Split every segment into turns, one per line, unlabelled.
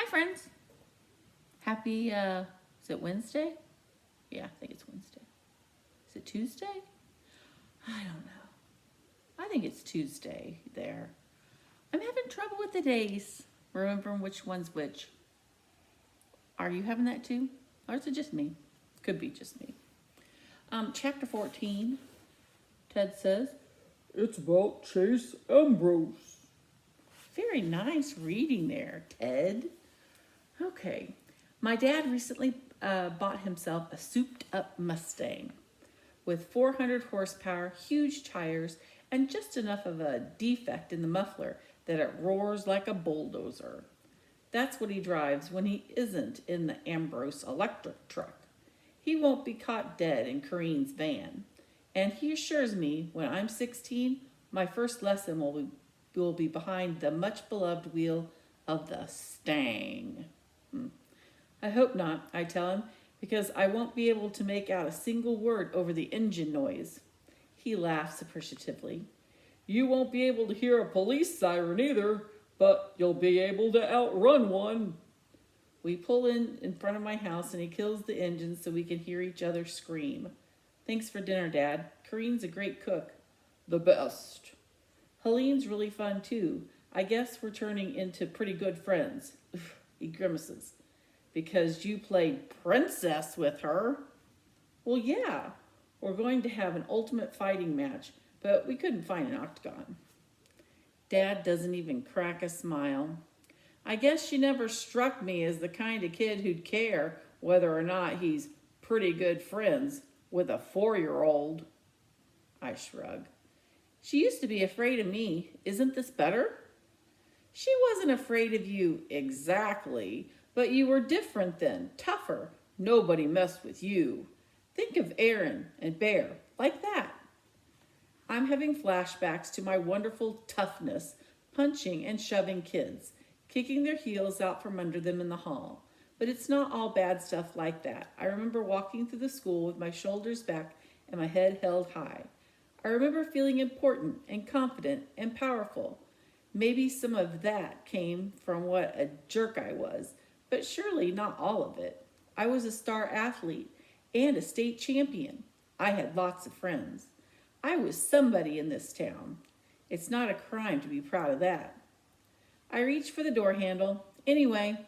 friends. Happy, is it Wednesday? Yeah, I think it's Wednesday. Is it Tuesday? I don't know. I think it's Tuesday there. I'm having trouble with the days, remembering which one's which. Are you having that too? Or is it just me? Could be just me. Chapter 14, Ted says,
It's about Chase Ambrose.
very nice reading there, Ted. Okay. My dad recently bought himself a souped up Mustang with 400 horsepower, huge tires, and just enough of a defect in the muffler that it roars like a bulldozer. That's what he drives when he isn't in the Ambrose electric truck. He won't be caught dead in Corrine's van. And he assures me when I'm 16, my first lesson will be behind the much beloved wheel of the Stang. I hope not, I tell him, because I won't be able to make out a single word over the engine noise. He laughs appreciatively.
You won't be able to hear a police siren either, but you'll be able to outrun one.
We pull in front of my house and he kills the engine so we can hear each other scream. Thanks for dinner, Dad. Corinne's a great cook.
The best.
Helene's really fun too. I guess we're turning into pretty good friends. He grimaces. Because you played princess with her? Well, yeah. We're going to have an ultimate fighting match, but we couldn't find an octagon. Dad doesn't even crack a smile. I guess you never struck me as the kind of kid who'd care whether or not he's pretty good friends with a 4-year-old. I shrug. She used to be afraid of me. Isn't this better? She wasn't afraid of you exactly, but you were different then, tougher. Nobody messed with you. Think of Aaron and Bear, like that. I'm having flashbacks to my wonderful toughness, punching and shoving kids, kicking their heels out from under them in the hall. But it's not all bad stuff like that. I remember walking through the school with my shoulders back and my head held high. I remember feeling important and confident and powerful. Maybe some of that came from what a jerk I was, but surely not all of it. I was a star athlete and a state champion. I had lots of friends. I was somebody in this town. It's not a crime to be proud of that. I reach for the door handle. Anyway,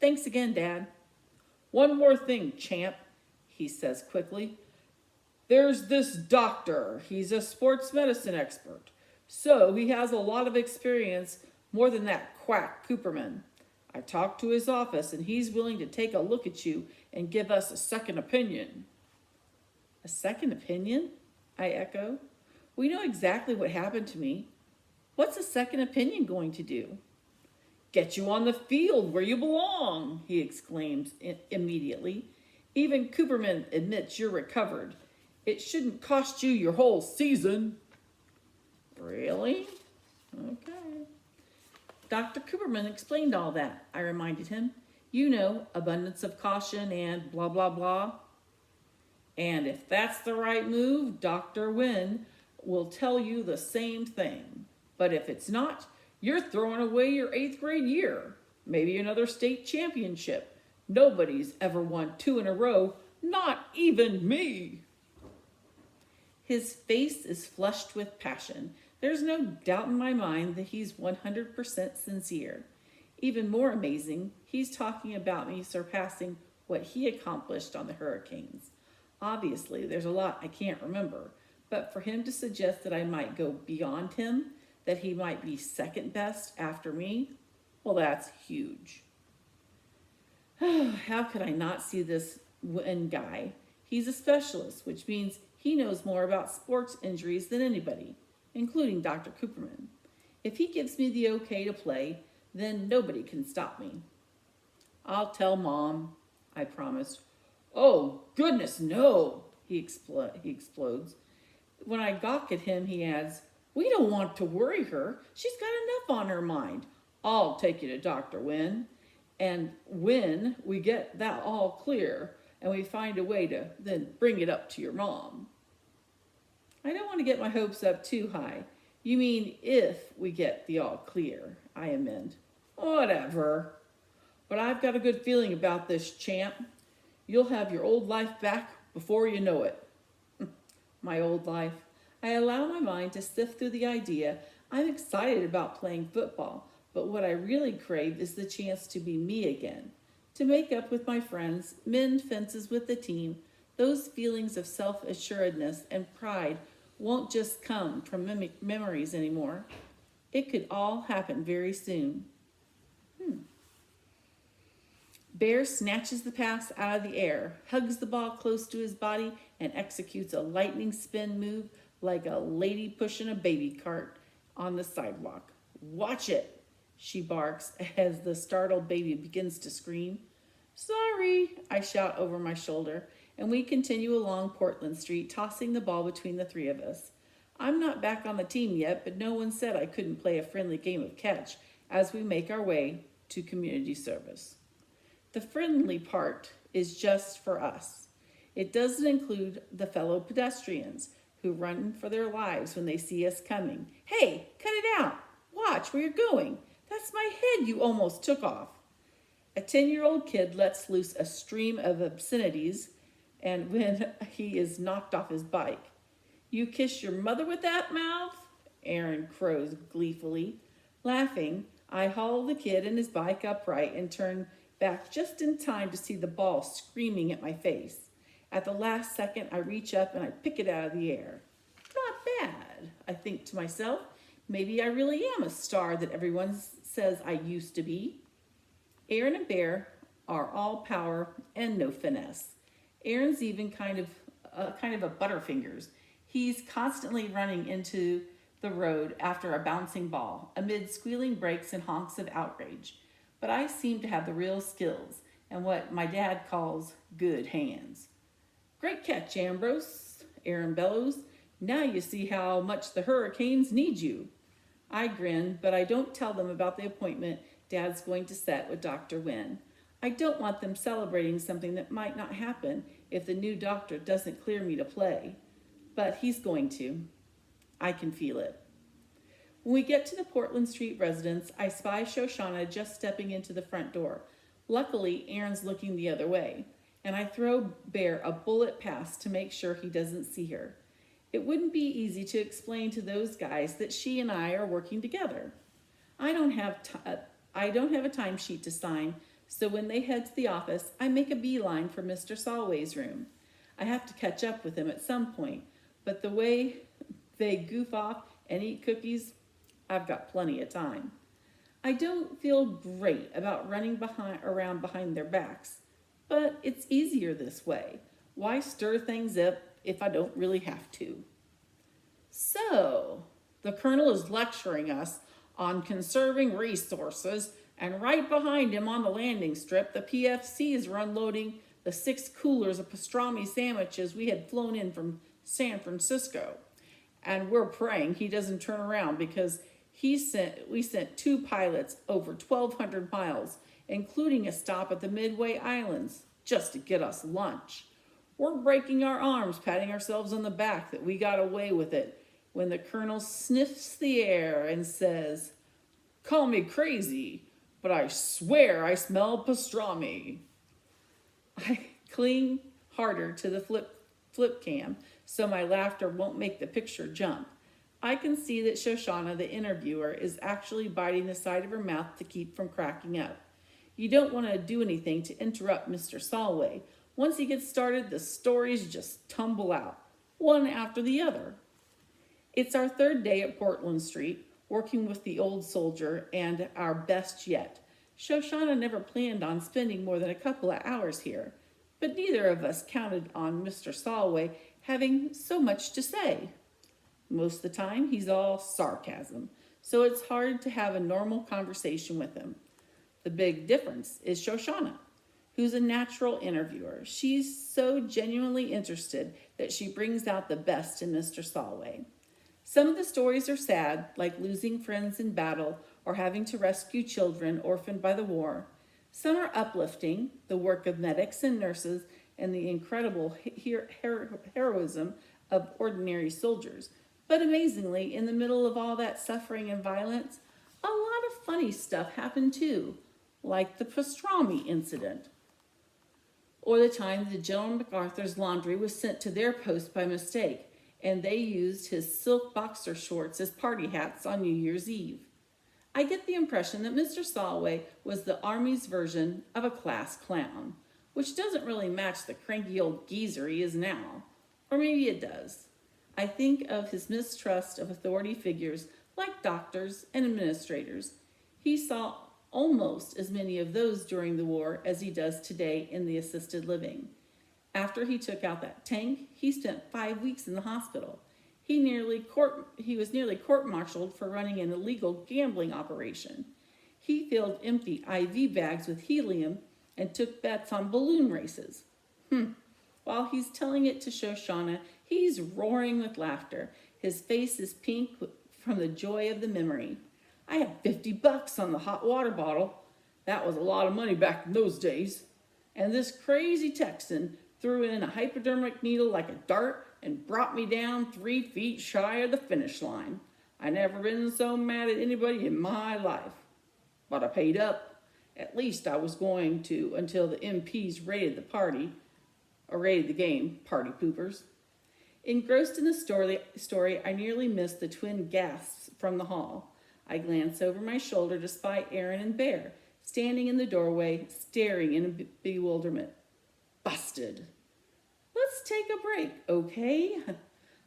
thanks again, Dad.
One more thing, champ, he says quickly. There's this doctor. He's a sports medicine expert. So he has a lot of experience, more than that quack Cooperman. I talked to his office and he's willing to take a look at you and give us a second opinion.
A second opinion? I echo. We know exactly what happened to me. What's a second opinion going to do?
Get you on the field where you belong, he exclaims immediately. Even Cooperman admits you're recovered. It shouldn't cost you your whole season.
Really? Okay. Dr. Cooperman explained all that, I reminded him. You know, abundance of caution and blah, blah, blah. And if that's the right move, Dr. Wynne will tell you the same thing. But if it's not, you're throwing away your 8th grade year. Maybe another state championship. Nobody's ever won 2 in a row, not even me. His face is flushed with passion. There's no doubt in my mind that he's 100% sincere. Even more amazing, he's talking about me surpassing what he accomplished on the Hurricanes. Obviously, there's a lot I can't remember, but for him to suggest that I might go beyond him, that he might be second best after me, well, that's huge. How could I not see this Wynn guy? He's a specialist, which means he knows more about sports injuries than anybody, including Dr. Cooperman. If he gives me the okay to play, then nobody can stop me. I'll tell Mom, I promised.
Oh, goodness, no,
he explodes. When I gawk at him, he adds, we don't want to worry her. She's got enough on her mind. I'll take you to Dr. Wynne. And when we get that all clear and we find a way to then bring it up to your mom. I don't want to get my hopes up too high. You mean if we get the all clear, I amend.
Whatever. But I've got a good feeling about this, champ. You'll have your old life back before you know it. My old life. I allow my mind to sift through the idea. I'm excited about playing football, but what I really crave is the chance to be me again. To make up with my friends, mend fences with the team. Those feelings of self-assuredness and pride won't just come from memories anymore. It could all happen very soon. Bear snatches the pass out of the air, hugs the ball close to his body, and executes a lightning spin move like a lady pushing a baby cart on the sidewalk. Watch it, she barks as the startled baby begins to scream. Sorry, I shout over my shoulder, and we continue along Portland Street, tossing the ball between the three of us. I'm not back on the team yet, but no one said I couldn't play a friendly game of catch as we make our way to community service. The friendly part is just for us. It doesn't include the fellow pedestrians who run for their lives when they see us coming. Hey, cut it out. Watch where you're going. That's my head you almost took off. A 10-year-old kid lets loose a stream of obscenities and when he is knocked off his bike. You kiss your mother with that mouth? Aaron crows gleefully. Laughing, I haul the kid and his bike upright and turn back just in time to see the ball screaming at my face. At the last second, I reach up and I pick it out of the air. Not bad, I think to myself. Maybe I really am a star that everyone says I used to be. Aaron and Bear are all power and no finesse. Aaron's even kind of a butterfingers. He's constantly running into the road after a bouncing ball, amid squealing brakes and honks of outrage. But I seem to have the real skills and what my dad calls good hands. Great catch, Ambrose, Aaron bellows. Now you see how much the Hurricanes need you. I grin, but I don't tell them about the appointment Dad's going to set with Dr. Wynn. I don't want them celebrating something that might not happen if the new doctor doesn't clear me to play. But he's going to. I can feel it. When we get to the Portland Street residence, I spy Shoshana just stepping into the front door. Luckily, Aaron's looking the other way, and I throw Bear a bullet pass to make sure he doesn't see her. It wouldn't be easy to explain to those guys that she and I are working together. I don't have a timesheet to sign, so when they head to the office, I make a beeline for Mr. Solway's room. I have to catch up with him at some point, but the way they goof off and eat cookies, I've got plenty of time. I don't feel great about running around behind their backs, but it's easier this way. Why stir things up if I don't really have to? So, the Colonel is lecturing us on conserving resources, and right behind him on the landing strip, the PFCs are unloading the 6 coolers of pastrami sandwiches we had flown in from San Francisco. And we're praying he doesn't turn around because we sent 2 pilots over 1,200 miles, including a stop at the Midway Islands, just to get us lunch. We're breaking our arms, patting ourselves on the back that we got away with it, when the Colonel sniffs the air and says, "Call me crazy, but I swear I smell pastrami." I cling harder to the flip cam so my laughter won't make the picture jump. I can see that Shoshana, the interviewer, is actually biting the side of her mouth to keep from cracking up. You don't want to do anything to interrupt Mr. Solway. Once he gets started, the stories just tumble out, one after the other. It's our 3rd day at Portland Street, working with the old soldier and our best yet. Shoshana never planned on spending more than a couple of hours here, but neither of us counted on Mr. Solway having so much to say. Most of the time, he's all sarcasm, so it's hard to have a normal conversation with him. The big difference is Shoshana, who's a natural interviewer. She's so genuinely interested that she brings out the best in Mr. Solway. Some of the stories are sad, like losing friends in battle or having to rescue children orphaned by the war. Some are uplifting, the work of medics and nurses and the incredible heroism of ordinary soldiers. But amazingly, in the middle of all that suffering and violence, a lot of funny stuff happened too.
like the pastrami incident, or the time the General MacArthur's laundry was sent to their post by mistake, and they used his silk boxer shorts as party hats on New Year's Eve. I get the impression that Mr. Solway was the Army's version of a class clown, which doesn't really match the cranky old geezer he is now. Or maybe it does. I think of his mistrust of authority figures like doctors and administrators. He saw almost as many of those during the war as he does today in the assisted living. After he took out that tank, he spent 5 weeks in the hospital. He was nearly court-martialed for running an illegal gambling operation. He filled empty IV bags with helium and took bets on balloon races. While he's telling it to Shoshana, he's roaring with laughter. His face is pink from the joy of the memory. I had $50 on the hot water bottle. That was a lot of money back in those days. And this crazy Texan threw in a hypodermic needle like a dart and brought me down 3 feet shy of the finish line. I never been so mad at anybody in my life. But I paid up. At least I was going to until the MPs raided the game, party poopers. Engrossed in the story, I nearly missed the twin gasps from the hall. I glanced over my shoulder to spy Aaron and Bear, standing in the doorway, staring in bewilderment. Busted. Let's take a break, okay?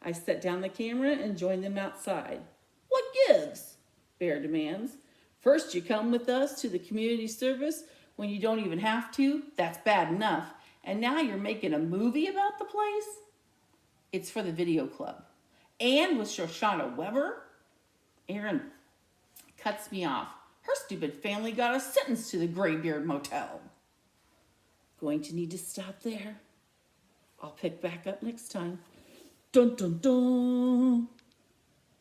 I set down the camera and joined them outside. What gives? Bear demands. First you come with us to the community service when you don't even have to. That's bad enough. And now you're making a movie about the place? It's for the video club. And with Shoshana Weber? Aaron cuts me off. Her stupid family got us sentenced to the Graybeard Motel. Going to need to stop there. I'll pick back up next time. Dun dun dun.